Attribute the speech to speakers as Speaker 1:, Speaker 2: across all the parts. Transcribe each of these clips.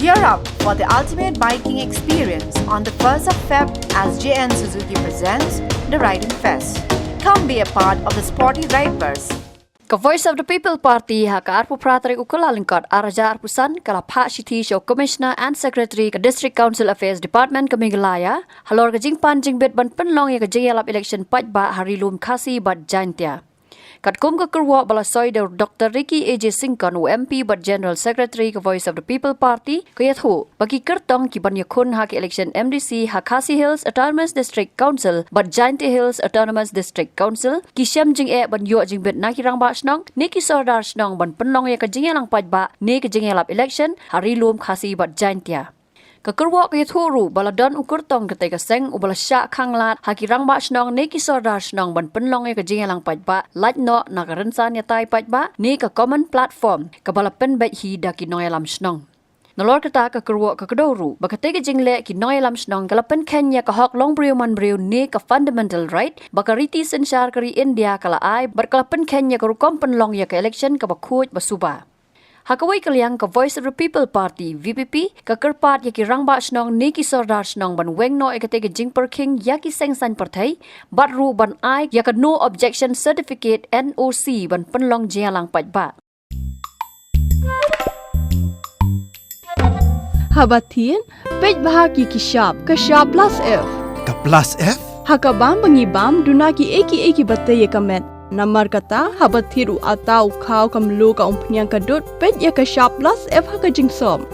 Speaker 1: Gear up for the ultimate biking experience on the 1st of Feb as JN Suzuki presents the Riding Fest. Come be a part of the sporty riders.
Speaker 2: The Voice of the People Party ha karpu pratrik ukulalingkot arajar pusan kala Pak Shiti Show Commissioner and Secretary ke District Council Affairs Department ke Meghalaya halor ke Jingpan Jingbit ban penlong ya ke Ïalap election pajba hari lum khasi bat jantia. Kat kum ke Kyrwoh balasoi de Dr. Ricky AJ Singkon UMP but General Secretary ke Voice of the People Party ke Thoh bagi kertong ki ban yakun ha ke election MDC ha Khasi Hills Autonomous District Council but Janti Hills Autonomous District Council ki syam jing ban yo jingbit na kirang ba Shnong ni ki sordar Shnong ban penlong ya ke Ïalap pajba ni ke Ïalap election hari lum khasi bat jantia. Ke Kyrwoh ke Thoh baladon ukur tong ke tega seng ubala syak khang lat hakirang ba Shnong ni ki sordar Shnong ban penlong ke Ïalap pajba laj no na karensan ya tai pajba ni ke common platform ke bala pen bet hi da ki Ïalap Shnong. Nalor kata ke Kyrwoh ke Doru bakatega jingle ki Ïalap Shnong kalapen Kenya ke hok long briu man briu ni ke fundamental right bakariti sensyar kari India kala ai berkalapen Kenya ke rukom penlong ya ke election ke bakuj basuba. Hakawai kaliang ke Voice of the People Party VPP ke Kyrpad ya ki rang ba Shnong ni ki sordar Shnong ban Weng no ekatega Jingpyrkhing ya ki sengsan partai batru ban ai ya ke no objection certificate NOC ban penlong Ïalap pajba.
Speaker 3: Habatin pej bahagi ki shop ke shop plus F.
Speaker 4: Ka plus F?
Speaker 3: Hakabam bangibam duna ki eki batay kamet. Namar kata habatiru atau kau kamlu ka umpnyang kadut pej ya ka shop plus F ha ka jingsom.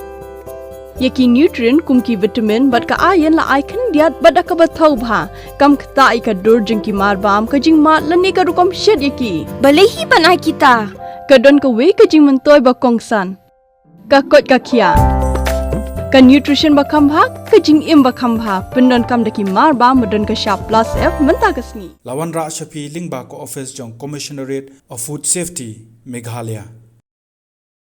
Speaker 3: Yaki nutrient kum ki vitamin bat ka iron la ai kan diat bat ka bathau bha kam kta i ka dur jing ki mar bam ka jing mat lani ka rukom shed yaki.
Speaker 5: Balehi banai kita.
Speaker 3: Kadon ka we ka jing mentoy ba kongsan. Ka kot ka kia. Ka nutrition ba khambha ka jing im ba khambha pendon kam daki mar ba modon ka shop plus F menta ka sngi.
Speaker 4: Lawan Ra Shafi Lingba ko office jong Commissionerate of Food Safety Meghalaya.